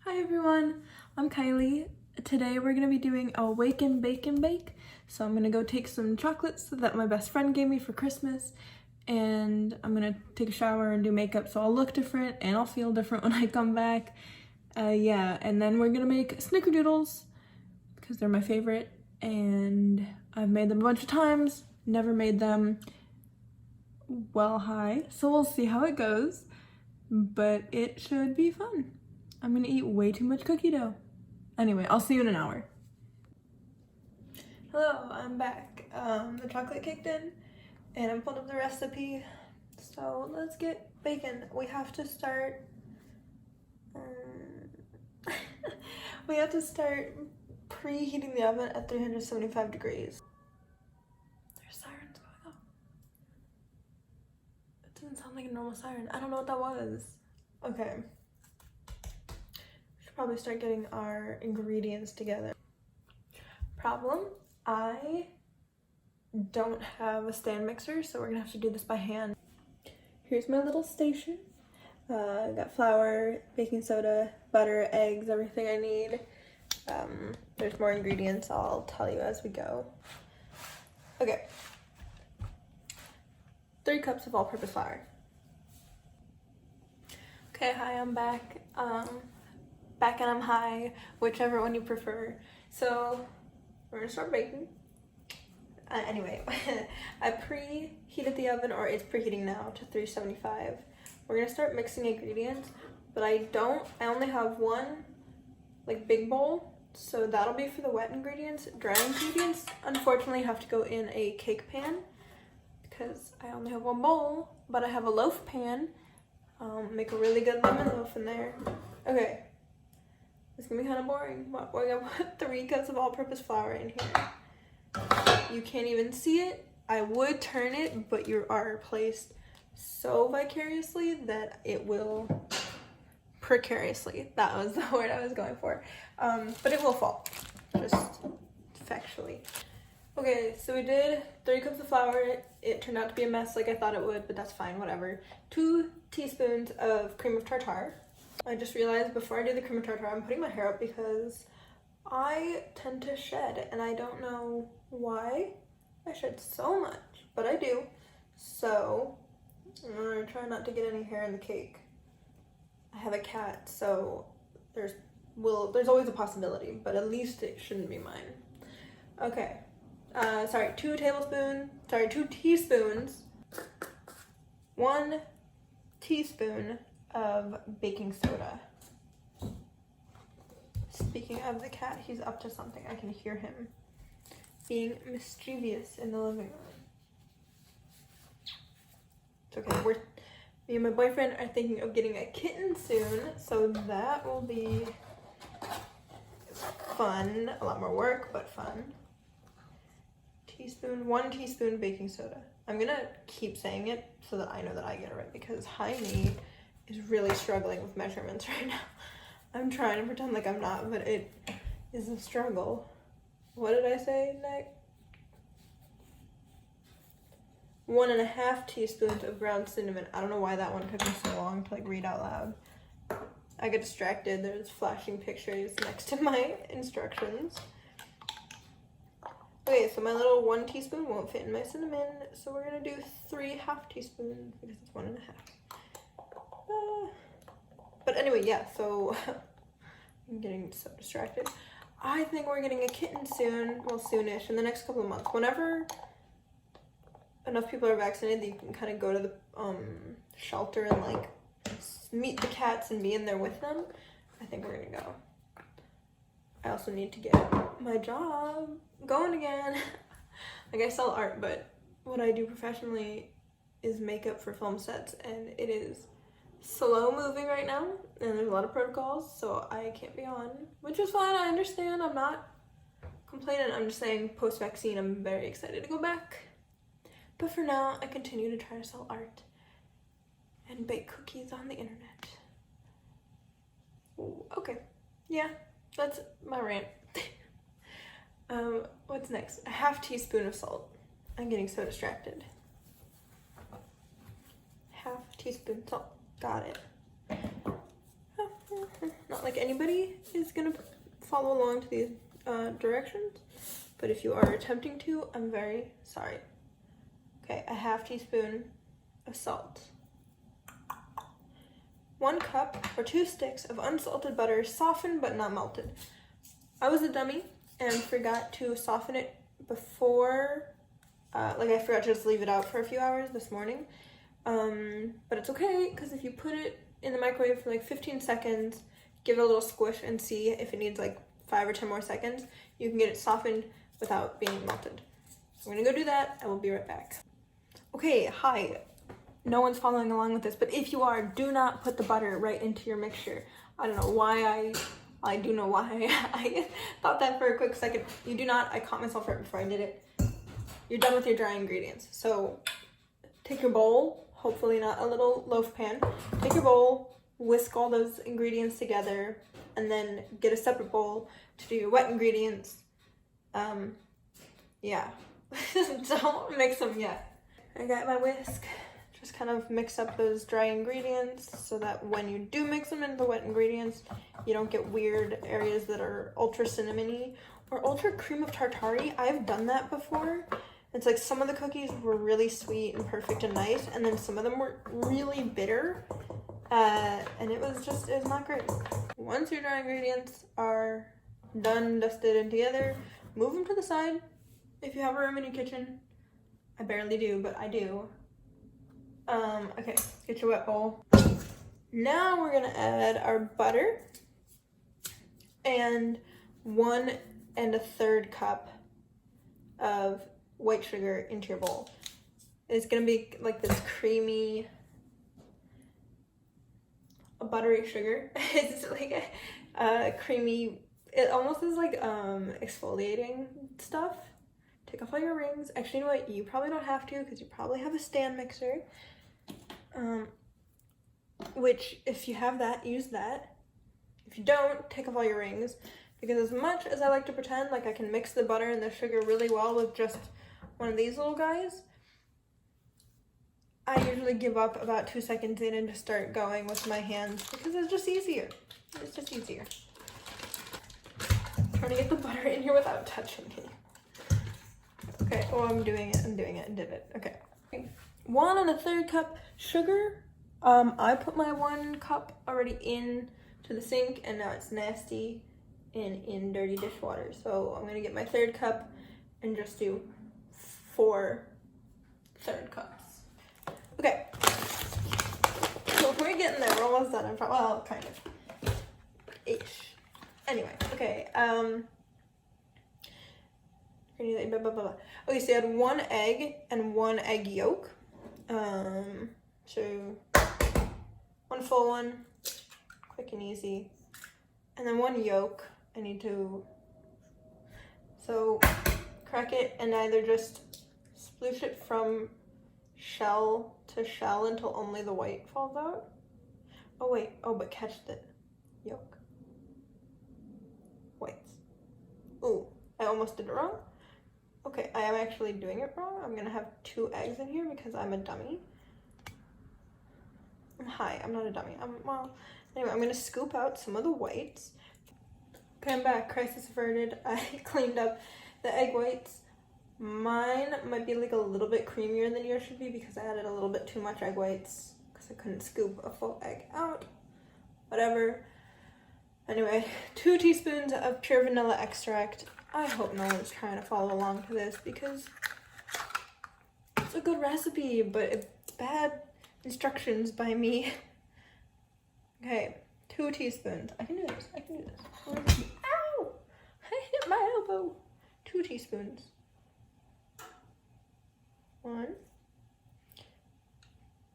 Hi everyone, I'm Kylie. Today we're going to be doing a wake and bake and bake. So I'm going to go take some chocolates that my best friend gave me for Christmas, and I'm going to take a shower and do makeup so I'll look different and I'll feel different when I come back. And then we're going to make snickerdoodles because they're my favorite and I've made them a bunch of times, never made them well high, so we'll see how it goes, but it should be fun. I'm gonna eat way too much cookie dough. Anyway, I'll see you in an hour. Hello, I'm back. The chocolate kicked in and I'm pulling up the recipe. So let's get baking. We have to start preheating the oven at 375 degrees. There's sirens going off. It doesn't sound like a normal siren. I don't know what that was. Okay. Probably start getting our ingredients together. Problem, I don't have a stand mixer, so we're gonna have to do this by hand. Here's my little station. I got flour, baking soda, butter, eggs, everything I need. There's more ingredients I'll tell you as we go. Okay. 3 cups of all-purpose flour. Okay, hi, I'm back. Back and I'm high, whichever one you prefer. So we're gonna start baking. Anyway, I preheated the oven, or it's preheating now, to 375. We're gonna start mixing ingredients, but I only have one like big bowl, so that'll be for the wet ingredients. Dry ingredients unfortunately have to go in a cake pan because I only have one bowl, but I have a loaf pan. Make a really good lemon loaf in there. Okay. It's gonna be kind of boring, but we're gonna put 3 cups of all-purpose flour in here. You can't even see it. I would turn it, but you are placed so vicariously that it will precariously. That was the word I was going for. But it will fall, just factually. Okay, so we did 3 cups of flour. It turned out to be a mess like I thought it would, but that's fine, whatever. 2 teaspoons of cream of tartar. I just realized before I do the cream of tartar, I'm putting my hair up because I tend to shed and I don't know why I shed so much, but I do. So I'm gonna try not to get any hair in the cake. I have a cat, so there's always a possibility, but at least it shouldn't be mine. Okay, 2 teaspoons, 1 teaspoon of baking soda. Speaking of the cat, he's up to something. I can hear him being mischievous in the living room. It's okay. Me and my boyfriend are thinking of getting a kitten soon, so that will be fun. A lot more work, but fun. 1 teaspoon baking soda. I'm gonna keep saying it so that I know that I get it right, because Jaime is really struggling with measurements right now. I'm trying to pretend like I'm not, but it is a struggle. What did I say, Nick? 1.5 teaspoons of ground cinnamon. I don't know why that one took me so long to read out loud. I get distracted. There's flashing pictures next to my instructions. Okay, so my little 1 teaspoon won't fit in my cinnamon, so we're gonna do 3 half teaspoons because it's 1.5. But anyway, yeah, so I'm getting so distracted. I think we're getting a kitten soon, well, soonish, in the next couple of months. Whenever enough people are vaccinated that you can kind of go to the shelter and meet the cats and be in there with them, I think we're gonna go. I also need to get my job going again. I sell art, but what I do professionally is makeup for film sets, and it is slow moving right now, and there's a lot of protocols, so I can't be on, which is fine. I understand. I'm not complaining. I'm just saying post-vaccine I'm very excited to go back, but for now I continue to try to sell art and bake cookies on the internet. Ooh, okay, yeah, that's my rant. What's next? A half teaspoon of salt. I'm getting so distracted. Half teaspoon salt. Got it. Not like anybody is gonna follow along to these directions, but if you are attempting to, I'm very sorry. Okay, a half teaspoon of salt. 1 cup or 2 sticks of unsalted butter, softened but not melted. I was a dummy and forgot to soften it before, like I forgot to just leave it out for a few hours this morning. But it's okay, because if you put it in the microwave for like 15 seconds, give it a little squish and see if it needs like 5 or 10 more seconds, you can get it softened without being melted. I'm gonna go do that. I will be right back. Okay, hi. No one's following along with this, but if you are, do not put the butter right into your mixture. I don't know why I do know why I thought that for a quick second. You do not. I caught myself right before I did it. You're done with your dry ingredients. So take your bowl, hopefully not a little loaf pan. Take your bowl, whisk all those ingredients together, and then get a separate bowl to do your wet ingredients. Yeah. Don't mix them yet. I got my whisk. Just kind of mix up those dry ingredients so that when you do mix them into the wet ingredients, you don't get weird areas that are ultra cinnamony or ultra cream of tartare. I've done that before. It's like some of the cookies were really sweet and perfect and nice, and then some of them were really bitter, and it was not great. Once your dry ingredients are done, dusted, and together, move them to the side if you have a room in your kitchen. I barely do, but I do. Okay, get your wet bowl. Now we're gonna add our butter and 1 1/3 cup of white sugar into your bowl. It's gonna be like this creamy, buttery sugar. It's like a creamy, it almost is like exfoliating stuff. Take off all your rings. Actually, you know what? You probably don't have to because you probably have a stand mixer. Which, if you have that, use that. If you don't, take off all your rings. Because as much as I like to pretend like I can mix the butter and the sugar really well with just one of these little guys, I usually give up about 2 seconds in and just start going with my hands because it's just easier. It's just easier. I'm trying to get the butter in here without touching it. Okay, oh, I'm doing it, and did it. Okay. 1 1/3 cup sugar. I put my 1 cup already in to the sink, and now it's nasty and in dirty dishwater. So I'm gonna get my 3rd cup and just do 4 1/3 cups. Okay. So we're getting there. We're almost done. Well, kind of. Ish. Anyway, okay. Okay, so you had 1 egg and 1 egg yolk. So 1 full one, quick and easy. And then 1 yolk. I need to, so crack it and either just sploosh it from shell to shell until only the white falls out. Oh wait, oh, but catch the yolk. Whites. Ooh, I almost did it wrong. Okay, I am actually doing it wrong. I'm gonna have 2 eggs in here because I'm a dummy. Hi, I'm not a dummy. Well, anyway, I'm gonna scoop out some of the whites. Okay, I'm back. Crisis averted. I cleaned up the egg whites. Mine might be like a little bit creamier than yours should be because I added a little bit too much egg whites because I couldn't scoop a full egg out. Whatever. Anyway, 2 teaspoons of pure vanilla extract. I hope no one's trying to follow along to this because it's a good recipe, but it's bad instructions by me. Okay, 2 teaspoons. I can do this. I can do this. Ow! I hit my elbow. 2 teaspoons. 1,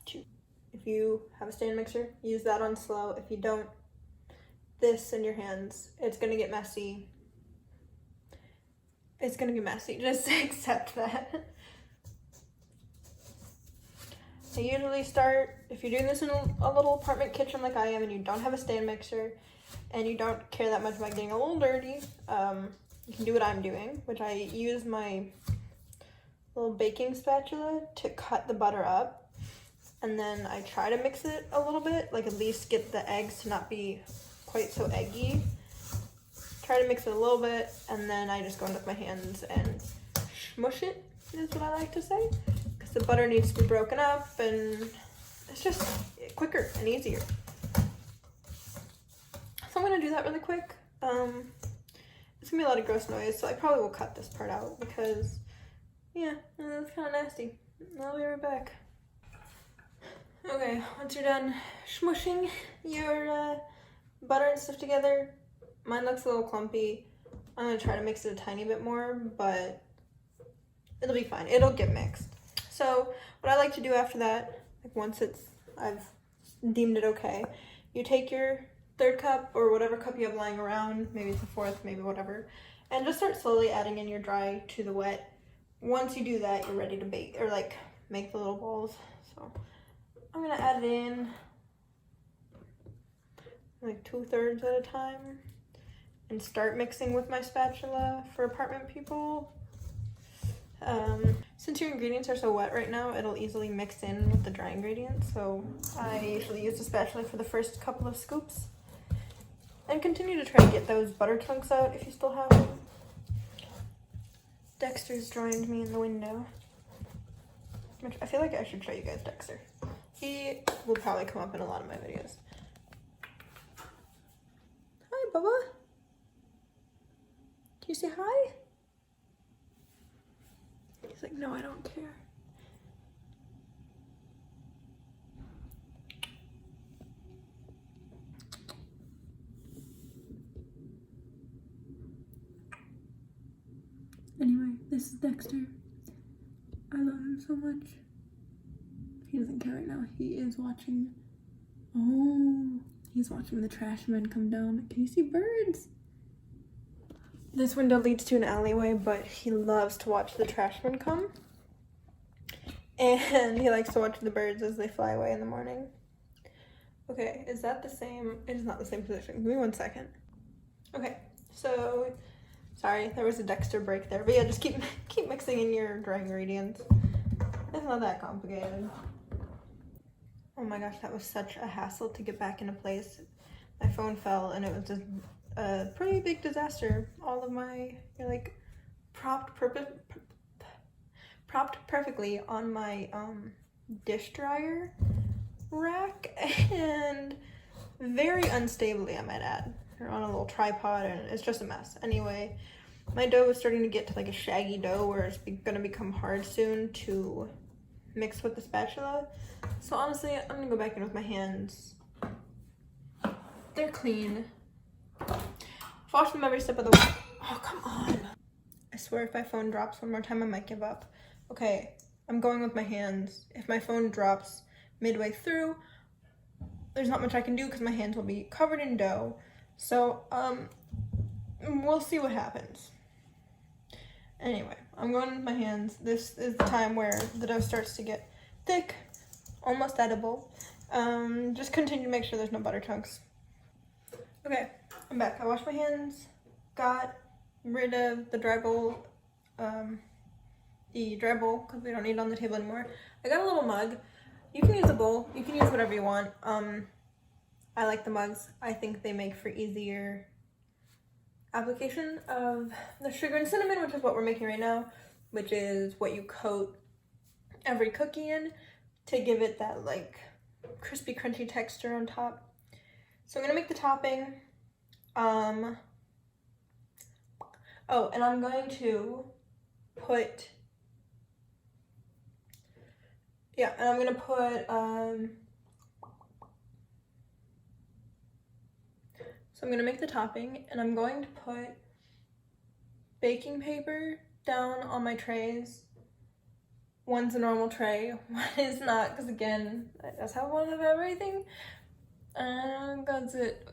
2. If you have a stand mixer, use that on slow. If you don't, this in your hands. It's gonna get messy. It's gonna get messy. Just accept that. I usually start, if you're doing this in a little apartment kitchen like I am and you don't have a stand mixer and you don't care that much about getting a little dirty, you can do what I'm doing, which I use my little baking spatula to cut the butter up, and then I try to mix it a little bit, like at least get the eggs to not be quite so eggy. Try to mix it a little bit, and then I just go in with my hands and smush it, is what I like to say. Because the butter needs to be broken up, and it's just quicker and easier. So I'm gonna do that really quick. It's gonna be a lot of gross noise, so I probably will cut this part out because, yeah, it's kind of nasty. I'll be right back. Okay, once you're done smushing your butter and stuff together, mine looks a little clumpy. I'm gonna try to mix it a tiny bit more, but it'll be fine. It'll get mixed. So what I like to do after that, like once I've deemed it okay, you take your 1/3 cup or whatever cup you have lying around, maybe it's a 1/4, maybe whatever, and just start slowly adding in your dry to the wet. Once you do that, you're ready to bake or like make the little balls. So I'm gonna add it in like 2/3 at a time and start mixing with my spatula for apartment people. Since your ingredients are so wet right now, it'll easily mix in with the dry ingredients. So I usually use the spatula for the first couple of scoops. And continue to try to get those butter chunks out if you still have them. Dexter's joined me in the window. I feel like I should show you guys Dexter. He will probably come up in a lot of my videos. Hi, Bubba. Can you say hi? He's like, no, I don't care. Anyway, this is Dexter. I love him so much. He doesn't care right now. He is watching. Oh, he's watching the trash men come down. Can you see birds? This window leads to an alleyway, but he loves to watch the trash men come. And he likes to watch the birds as they fly away in the morning. Okay, is that the same? It is not the same position. Give me 1 second. Okay, so sorry, there was a Dexter break there. But yeah, just keep mixing in your dry ingredients. It's not that complicated. Oh my gosh, that was such a hassle to get back into place. My phone fell and it was just a pretty big disaster. All of my, like, propped perfectly on my dish dryer rack, and very unstably, I might add. They're on a little tripod and it's just a mess. Anyway, my dough is starting to get to like a shaggy dough where it's gonna become hard soon to mix with the spatula. So honestly, I'm gonna go back in with my hands. They're clean. Wash them every step of the way. Oh, come on. I swear if my phone drops one more time, I might give up. Okay, I'm going with my hands. If my phone drops midway through, there's not much I can do because my hands will be covered in dough. So, we'll see what happens. Anyway, I'm going with my hands. This is the time where the dough starts to get thick, almost edible. Just continue to make sure there's no butter chunks. Okay, I'm back. I washed my hands, got rid of the dry bowl, because we don't need it on the table anymore. I got a little mug. You can use a bowl. You can use whatever you want. I like the mugs. I think they make for easier application of the sugar and cinnamon, which is what we're making right now, which is what you coat every cookie in to give it that like crispy, crunchy texture on top. So I'm gonna make the topping. Oh, and I'm going to put, so I'm gonna make the topping and I'm going to put baking paper down on my trays. One's a normal tray, one is not, because again, that's how I wanted to have everything. Because it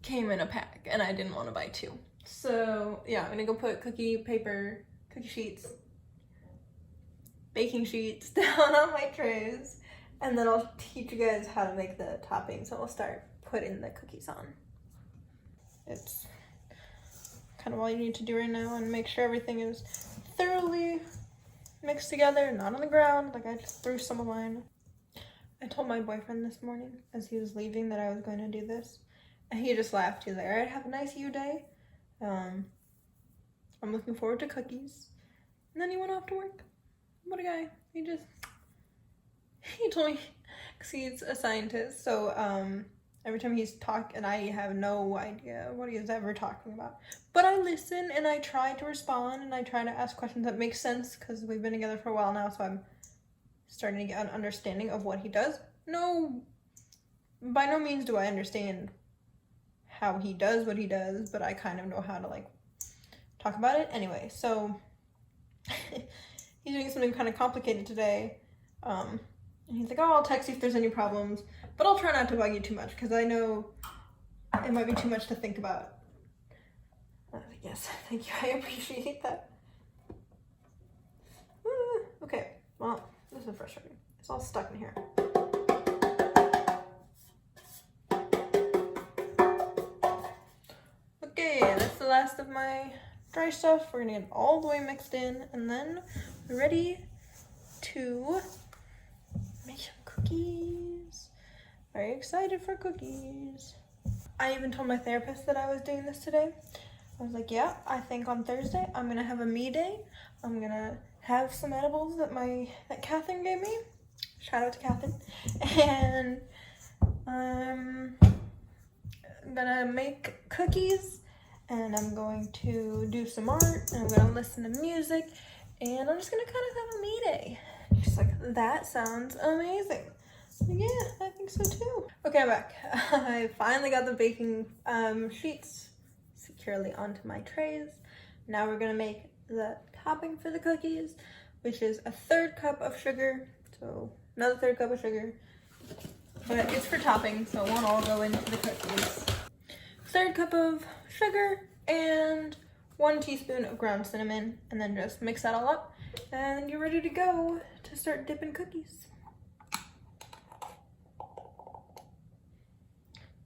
came in a pack and I didn't want to buy 2. So yeah, I'm gonna go put cookie sheets, baking sheets down on my trays, and then I'll teach you guys how to make the topping. So we'll start putting the cookies on. It's kind of all you need to do right now, and make sure everything is thoroughly mixed together, not on the ground, like I just threw some of mine. I told my boyfriend this morning as he was leaving that I was going to do this, And he just laughed. He's like, all right, have a nice U day. I'm looking forward to cookies. And then he went off to work. What a guy. He told me, because he's a scientist, so every time he's talking, and I have no idea what he is ever talking about. But I listen, and I try to respond, and I try to ask questions that make sense, because we've been together for a while now, so I'm starting to get an understanding of what he does. No, by no means do I understand how he does what he does, but I kind of know how to, like, talk about it. Anyway, so he's doing something kind of complicated today, and he's like, oh, I'll text you if there's any problems, but I'll try not to bug you too much, because I know it might be too much to think about. Yes, thank you, I appreciate that. Okay, well, this is frustrating. It's all stuck in here. Okay, that's the last of my dry stuff. We're gonna get it all the way mixed in, and then we're ready to make some cookies. Very excited for cookies. I even told my therapist that I was doing this today. I was like, yeah, I think on Thursday I'm gonna have a me day. I'm gonna have some edibles that Catherine gave me. Shout out to Catherine. And I'm gonna make cookies, and I'm going to do some art, and I'm gonna listen to music, and I'm just gonna kind of have a me day. She's like, that sounds amazing. Yeah, I think so too. Okay, I'm back. I finally got the baking sheets securely onto my trays. Now we're gonna make the topping for the cookies, which is a 1/3 cup of sugar. So another 1/3 cup of sugar, but it's for topping, so it won't all go into the cookies. 1/3 cup of sugar and 1 teaspoon of ground cinnamon, and then just mix that all up, and you're ready to go to start dipping cookies.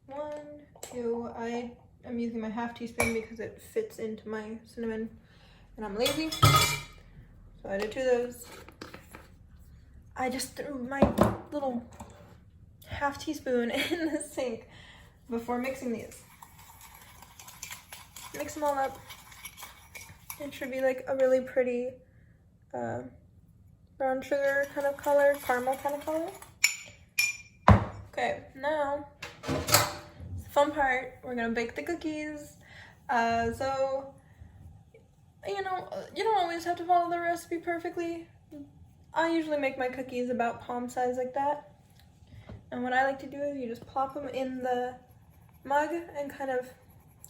1, 2, I am using my 1/2 teaspoon because it fits into my cinnamon, and I'm lazy, so I did 2 of those. I just threw my little 1/2 teaspoon in the sink before mixing these. Mix them all up. It should be like a really pretty brown sugar kind of color, caramel kind of color. Okay, now the fun part, we're gonna bake the cookies. So, you know, you don't always have to follow the recipe perfectly. I usually make my cookies about palm size like that. And what I like to do is you just plop them in the mug and kind of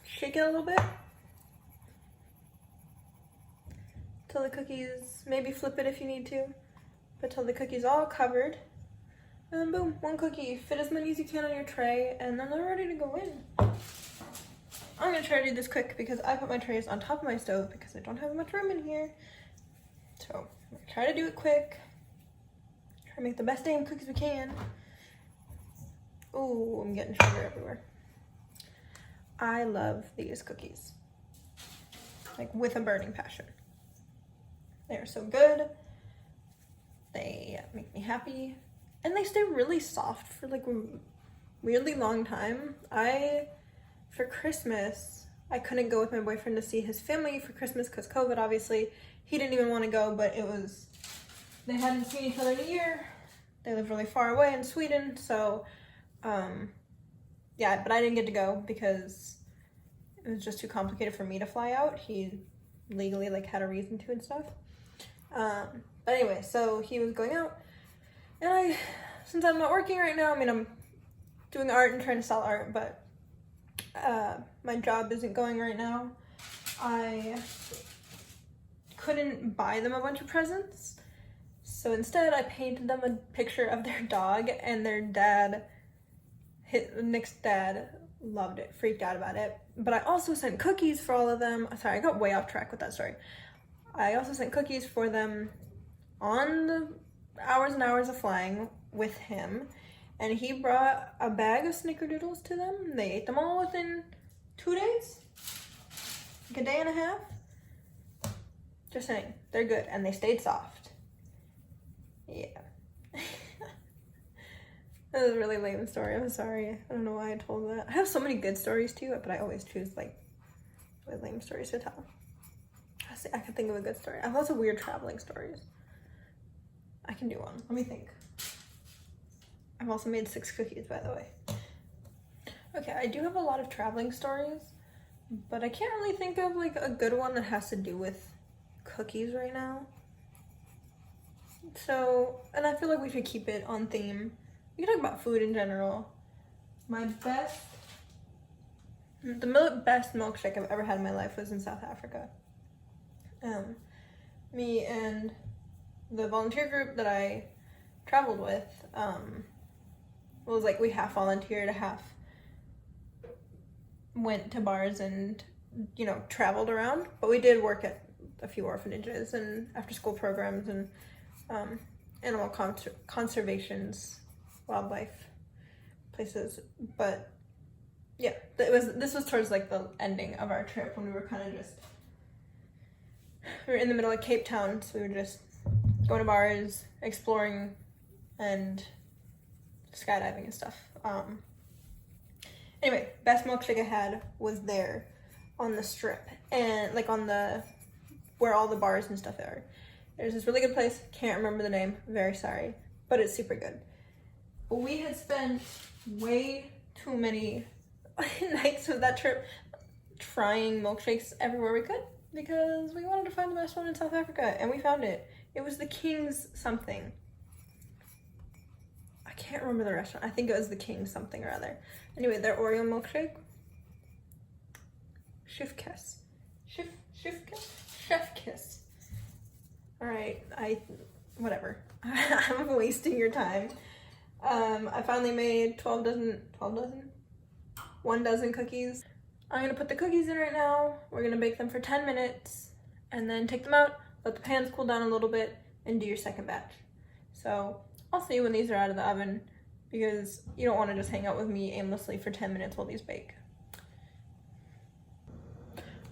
shake it a little bit till the cookies, maybe flip it if you need to, but till the cookie's all covered. And then boom, 1 cookie. Fit as many as you can on your tray, and then they're ready to go in. I'm gonna try to do this quick because I put my trays on top of my stove because I don't have much room in here. So I'm gonna try to do it quick. Try to make the best damn cookies we can. Ooh, I'm getting sugar everywhere. I love these cookies, like with a burning passion. They are so good. They make me happy, and they stay really soft for like a weirdly long time. For Christmas, I couldn't go with my boyfriend to see his family for Christmas because COVID, obviously. He didn't even want to go, but they hadn't seen each other in a year. They live really far away in Sweden, so yeah, but I didn't get to go because it was just too complicated for me to fly out. He legally like had a reason to and stuff. But anyway, so he was going out, and since I'm not working right now, I mean, I'm doing art and trying to sell art, but my job isn't going right now. I couldn't buy them a bunch of presents, so instead I painted them a picture of their dog, and their dad, Nick's dad, loved it, freaked out about it. But I also sent cookies for all of them. Sorry, I got way off track with that story. I also sent cookies for them on the hours and hours of flying with him, and he brought a bag of snickerdoodles to them. They ate them all within 2 days, like a day and a half. Just saying, they're good, and they stayed soft. Yeah. That was a really lame story. I'm sorry. I don't know why I told that. I have so many good stories too, but I always choose like really lame stories to tell. I can think of a good story. I have lots of weird traveling stories. I can do one. Let me think. I've also made 6 cookies, by the way. Okay, I do have a lot of traveling stories, but I can't really think of like a good one that has to do with cookies right now. So, and I feel like we should keep it on theme. We can talk about food in general. The best milkshake I've ever had in my life was in South Africa. Me and the volunteer group that I traveled with, was like we half volunteered, half went to bars and, you know, traveled around. But we did work at a few orphanages and after school programs and animal conservations, wildlife places. But yeah, this was towards like the ending of our trip when we were kind of just, we were in the middle of Cape Town, so we were just going to bars, exploring, and skydiving and stuff. Anyway, best milkshake I had was there on the strip and like on the, where all the bars and stuff are. There's this really good place, can't remember the name, very sorry, but it's super good. But we had spent way too many nights of that trip trying milkshakes everywhere we could because we wanted to find the best one in South Africa, and we found it. It was the King's something. I can't remember the restaurant. I think it was the King something or other. Anyway, their Oreo milkshake. Chef kiss. Chef kiss. All right, whatever. I'm wasting your time. I finally made 1 dozen cookies. I'm gonna put the cookies in right now. We're gonna bake them for 10 minutes and then take them out, let the pans cool down a little bit, and do your second batch. So I'll see you when these are out of the oven because you don't want to just hang out with me aimlessly for 10 minutes while these bake.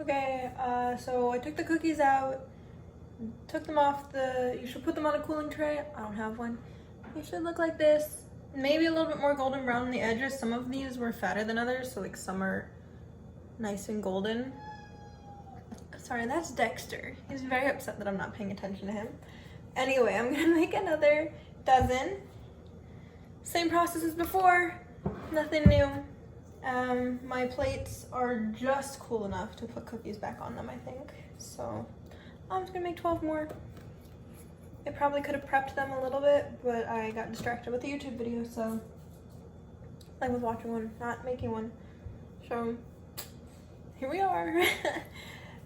Okay, so I took the cookies out, took them off you should put them on a cooling tray. I don't have one. They should look like this. Maybe a little bit more golden brown on the edges. Some of these were fatter than others, so like some are nice and golden. Sorry, that's Dexter. He's very upset that I'm not paying attention to him. Anyway, I'm gonna make another dozen. Same process as before, nothing new. My plates are just cool enough to put cookies back on them, I think. So I'm just gonna make 12 more. I probably could have prepped them a little bit, but I got distracted with the YouTube video, so I was watching one, not making one. So here we are.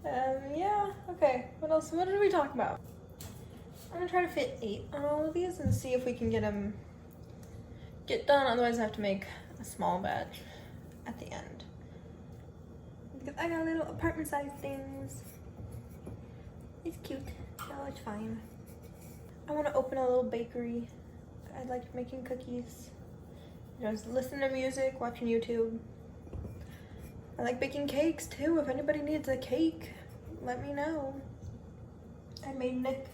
Yeah, okay, what did we talk about? I'm gonna try to fit 8 on all of these and see if we can get done, otherwise I have to make a small batch at the end. Because I got little apartment size things. It's cute, no, it's fine. I want to open a little bakery. I like making cookies. Just listen to music, watching YouTube. I like baking cakes too. If anybody needs a cake, let me know. I made Nick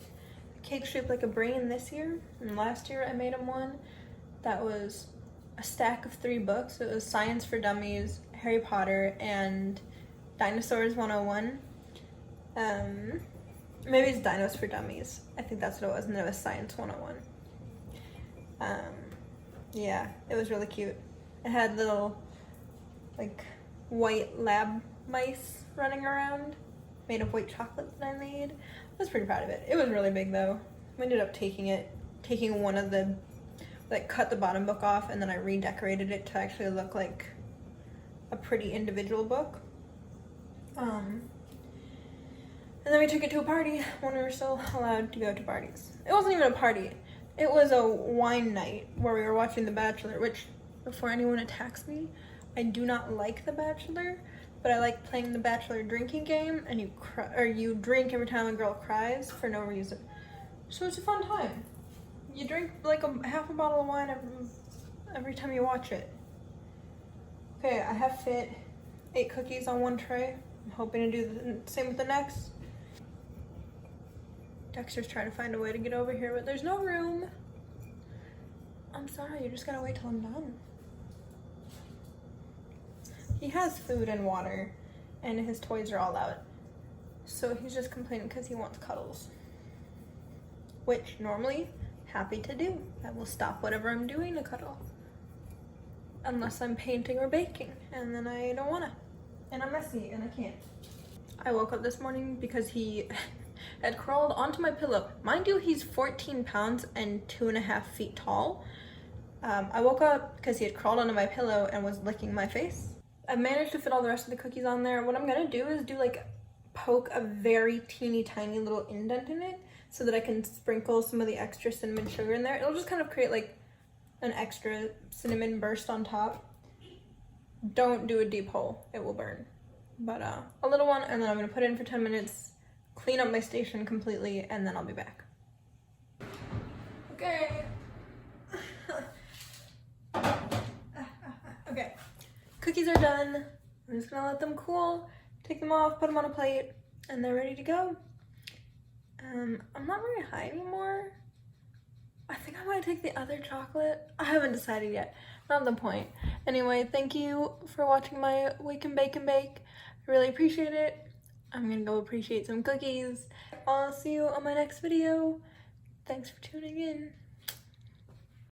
a cake shaped like a brain this year, and last year I made him one that was a stack of 3 books. It was Science for Dummies, Harry Potter, and Dinosaurs 101. Maybe it's Dinos for Dummies. I think that's what it was, and then it was Science 101. Yeah, it was really cute. It had little, like, white lab mice running around, made of white chocolate that I made. I was pretty proud of it. It was really big, though. I ended up taking one of the, like, cut the bottom book off, and then I redecorated it to actually look like a pretty individual book. And then we took it to a party when we were still allowed to go to parties. It wasn't even a party. It was a wine night where we were watching The Bachelor, which, before anyone attacks me, I do not like The Bachelor, but I like playing the Bachelor drinking game, and you drink every time a girl cries for no reason. So it's a fun time. You drink like half a bottle of wine every time you watch it. Okay, I have fit 8 cookies on one tray. I'm hoping to do the same with the next. Dexter's trying to find a way to get over here, but there's no room. I'm sorry, you just gotta wait till I'm done. He has food and water, and his toys are all out. So he's just complaining because he wants cuddles. Which, normally, happy to do. I will stop whatever I'm doing to cuddle. Unless I'm painting or baking, and then I don't wanna. And I'm messy, and I can't. I woke up this morning because he had crawled onto my pillow. Mind you, he's 14 pounds and 2.5 feet tall. I woke up because he had crawled onto my pillow and was licking my face. I managed to fit all the rest of the cookies on there. What I'm gonna do is poke a very teeny tiny little indent in it so that I can sprinkle some of the extra cinnamon sugar in there. It'll just kind of create like an extra cinnamon burst on top. Don't do a deep hole, it will burn. But a little one, and then I'm gonna put it in for 10 minutes, clean up my station completely, and then I'll be back. Okay. Okay, cookies are done. I'm just gonna let them cool, take them off, put them on a plate, and they're ready to go. I'm not very high anymore. I think I might take the other chocolate. I haven't decided yet. Not the point. Anyway, thank you for watching my Wake and Bake and Bake. I really appreciate it. I'm gonna go appreciate some cookies. I'll see you on my next video. Thanks for tuning in.